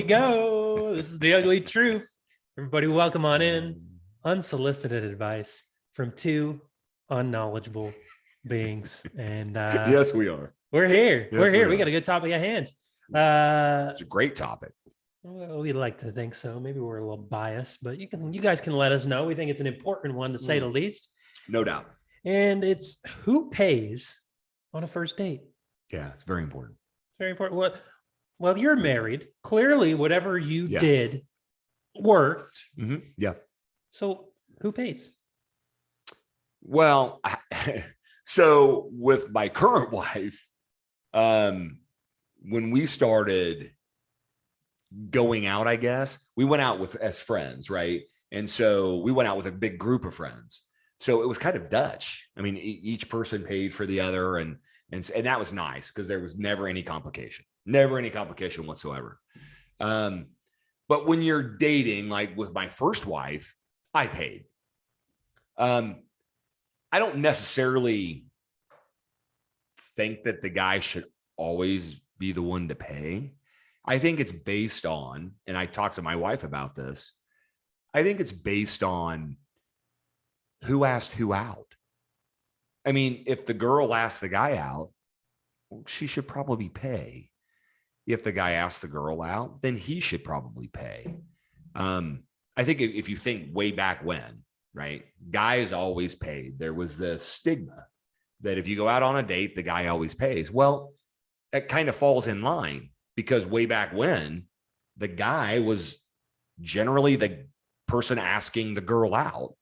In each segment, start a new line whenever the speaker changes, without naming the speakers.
go. This is the ugly truth. Everybody, welcome on in. Unsolicited advice from two unknowledgeable beings. And
yes, we are.
We're here.
Yes,
we're here.
we
We
are.
got a good topic at hand.
It's a great topic.
Well, we like to think so. Maybe we're a little biased, but you guys can let us know. We think it's an important one to say the least.
No doubt.
And it's who pays on a first date.
Yeah, it's very important.
Very important. Well, you're married. Clearly, whatever you did worked.
Mm-hmm. Yeah.
So who pays?
Well, so with my current wife, when we started going out, I guess we went out as friends, right? And so we went out with a big group of friends. So it was kind of Dutch. I mean, each person paid for the other, and that was nice because there was never any complication whatsoever. But when you're dating, like with my first wife, I paid. I don't necessarily think that the guy should always be the one to pay. I think it's based on, and I talked to my wife about this, I think it's based on who asked who out. I mean, if the girl asked the guy out, she should probably pay. If the guy asked the girl out, then he should probably pay. I think if you think way back when, right, guys always paid. There was the stigma that if you go out on a date, the guy always pays. Well, that kind of falls in line because way back when, the guy was generally the person asking the girl out.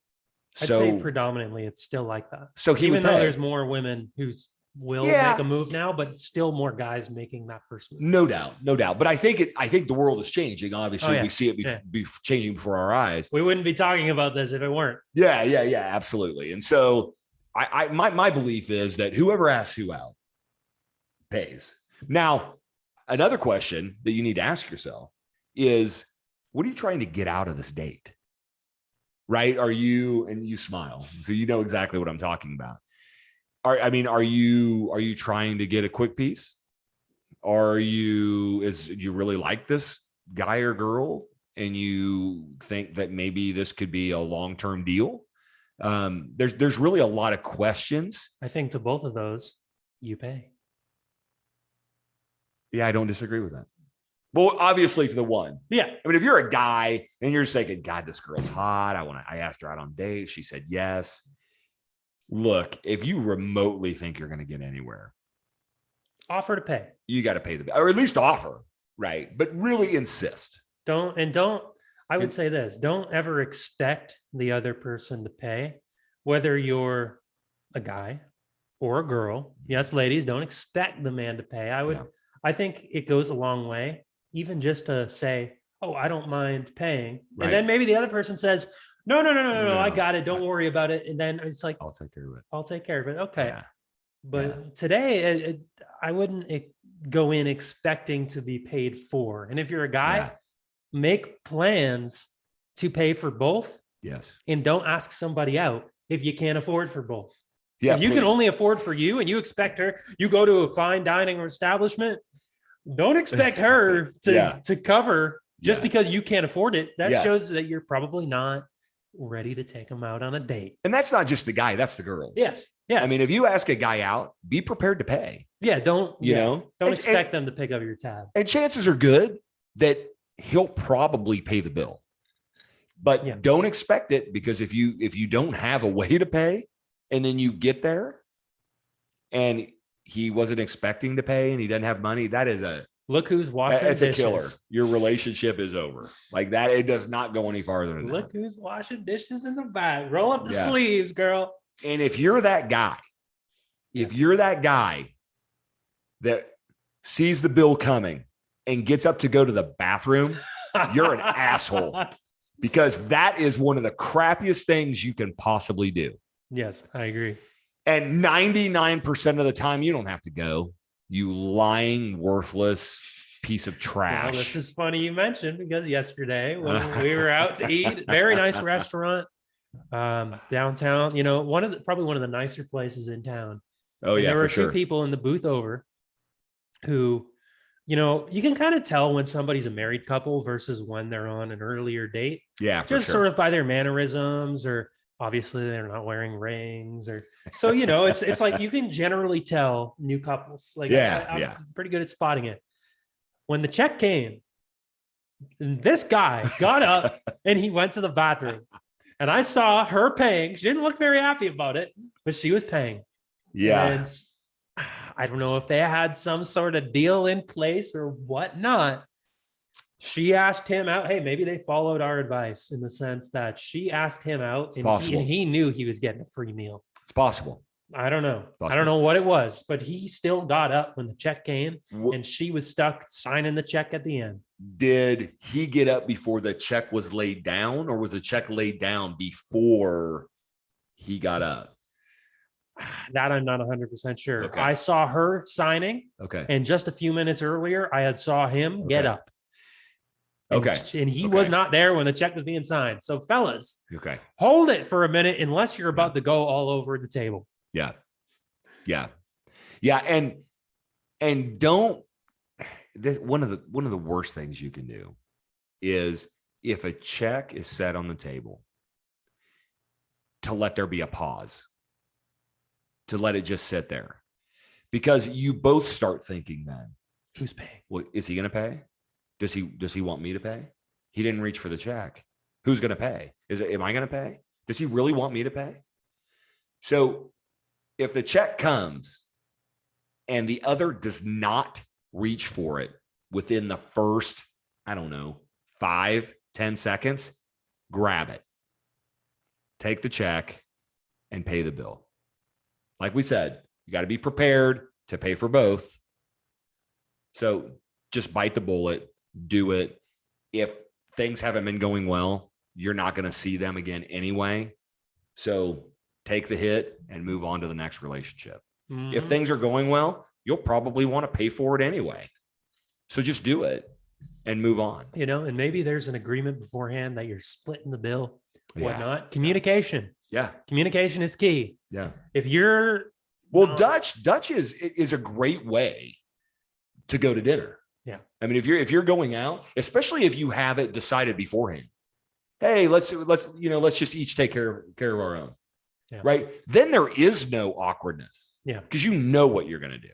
I'd say predominantly it's still like that.
So
even though there's more women who will make a move now, but still more guys making that first move.
No doubt. But I think the world is changing. Obviously, we see it be changing before our eyes.
We wouldn't be talking about this if it weren't.
Yeah, absolutely. And so my belief is that whoever asks who out pays. Now, another question that you need to ask yourself is, what are you trying to get out of this date? Right? Are you, and you smile, so you know exactly what I'm talking about. Are you trying to get a quick piece? Do you really like this guy or girl and you think that maybe this could be a long-term deal? There's really a lot of questions.
I think to both of those, you pay.
Yeah, I don't disagree with that. Well, obviously for the one.
Yeah.
I mean, if you're a guy and you're just thinking, God, this girl's hot. I asked her out on a date. She said yes. Look, if you remotely think you're going to get anywhere,
offer to pay.
You got to pay or at least offer, right? But really insist.
I would say this, don't ever expect the other person to pay, whether you're a guy or a girl. Yes, ladies, don't expect the man to pay. I think it goes a long way, even just to say, oh, I don't mind paying. Right. And then maybe the other person says, no, I got it. Don't worry about it. And then it's like,
I'll take care of it.
Okay. Yeah. But today I wouldn't go in expecting to be paid for. And if you're a guy, make plans to pay for both.
Yes.
And don't ask somebody out if you can't afford for both.
Yeah.
If you can only afford for you and you expect her, you go to a fine dining establishment, don't expect her to cover just because you can't afford it. That shows that you're probably not ready to take them out on a date.
And that's not just the guy, that's the girls.
Yes.
I mean, if you ask a guy out, be prepared to pay.
Yeah. Don't expect them to pick up your tab.
And chances are good that he'll probably pay the bill, but don't expect it, because if you don't have a way to pay and then you get there and he wasn't expecting to pay and he doesn't have money, that is
look who's washing dishes.
It's a killer. Your relationship is over. Like that, it does not go any farther than
Look who's washing dishes in the back. Roll up the sleeves, girl.
And if you're that guy, that sees the bill coming and gets up to go to the bathroom, you're an asshole, because that is one of the crappiest things you can possibly do.
Yes, I agree.
And 99% of the time, you don't have to go. You lying, worthless piece of trash.
Well, this is funny you mentioned, because yesterday when we were out to eat, very nice restaurant downtown, probably one of the nicer places in town.
Oh, yeah,
there were
for sure.
two people in the booth over who you can kind of tell when somebody's a married couple versus when they're on an earlier date,
Yeah, for
just
sure.
sort of by their mannerisms, or obviously they're not wearing rings, or so it's like you can generally tell new couples. Like I'm
Yeah.
pretty good at spotting it. When the check came, this guy got up and he went to the bathroom, and I saw her paying. She didn't look very happy about it, but she was paying.
Yeah.
And I don't know if they had some sort of deal in place or whatnot. She asked him out. Hey, maybe they followed our advice in the sense that she asked him out, and he knew he was getting a free meal.
It's possible.
I don't know.
Possible.
I don't know what it was, but he still got up when the check came,
Wh-
and she was stuck signing the check at the end.
Did he get up before the check was laid down, or was the check laid down before he got up?
That I'm not 100% sure.
Okay.
I saw her signing,
Okay.
and just a few minutes earlier, I had saw him get up. And,
Okay.
And he was not there when the check was being signed. So, fellas,
Okay.
hold it for a minute unless you're about to go all over the table.
Yeah. Yeah. Yeah. And don't, one of the worst things you can do is, if a check is set on the table, to let there be a pause, to let it just sit there, because you both start thinking then,
who's paying?
Well, is he going to pay? Does he want me to pay? He didn't reach for the check. Who's going to pay? Am I going to pay? Does he really want me to pay? So if the check comes and the other does not reach for it within the first, 5-10 seconds, grab it, take the check, and pay the bill. Like we said, you got to be prepared to pay for both. So just bite the bullet, do it. If things haven't been going well, you're not going to see them again anyway. So take the hit and move on to the next relationship. Mm-hmm. If things are going well, you'll probably want to pay for it anyway. So just do it and move on. And
maybe there's an agreement beforehand that you're splitting the bill, whatnot.
Yeah.
Communication.
Yeah.
Communication is key.
Yeah.
If you're
Dutch is a great way to go to dinner.
Yeah.
I mean, if you're going out, especially if you have it decided beforehand, hey, let's just each take care of our own.
Yeah.
Right. Then there is no awkwardness.
Yeah.
Because you know what you're going to do.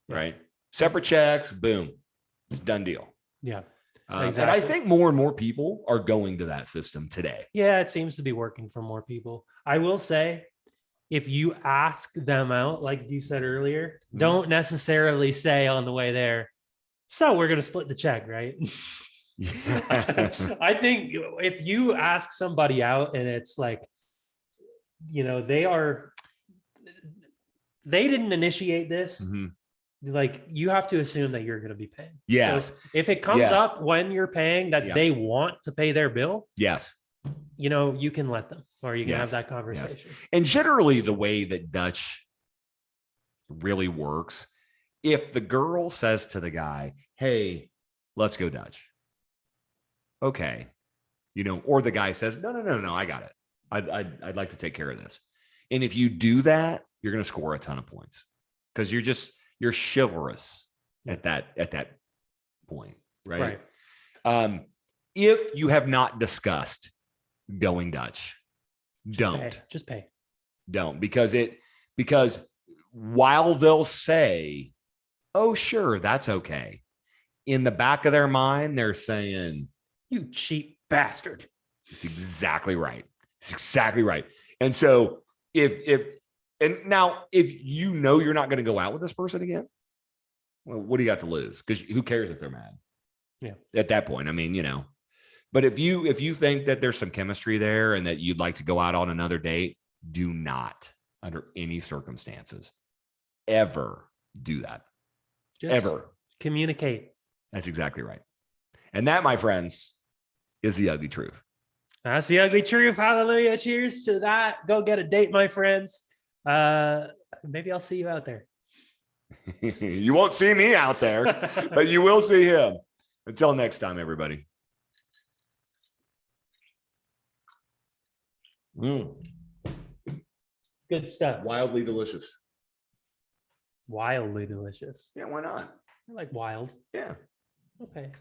Yeah.
Right. Separate checks, boom. It's a done deal.
Yeah.
Exactly. And I think more and more people are going to that system today.
Yeah, it seems to be working for more people. I will say, if you ask them out, like you said earlier, don't necessarily say on the way there, so we're going to split the check, right? I think if you ask somebody out and it's like, they didn't initiate this. Mm-hmm. Like, you have to assume that you're going to be paying.
Yes.
So if it comes up when you're paying that they want to pay their bill.
Yes.
You can let them, or you can have that conversation.
Yes. And generally the way that Dutch really works, if the girl says to the guy, hey, let's go Dutch. Okay. Or the guy says, no, I got it. I'd like to take care of this. And if you do that, you're going to score a ton of points, because you're chivalrous at that point. Right. If you have not discussed going Dutch, just
pay.
Don't, because while they'll say, oh, sure, that's okay, in the back of their mind, they're saying,
you cheap bastard.
It's exactly right. And so if you're not going to go out with this person again, well, what do you got to lose? Because who cares if they're mad?
Yeah.
At that point, but if you think that there's some chemistry there and that you'd like to go out on another date, do not, under any circumstances, ever do that.
Just ever. Communicate.
That's exactly right. And that, my friends, is the ugly truth.
That's the ugly truth. Hallelujah. Cheers to that. Go get a date, my friends. Maybe I'll see you out there.
You won't see me out there, but you will see him. Until next time, everybody.
Good stuff.
Wildly delicious.
wildly delicious.
Yeah, why not?
I like wild.
Yeah.
Okay.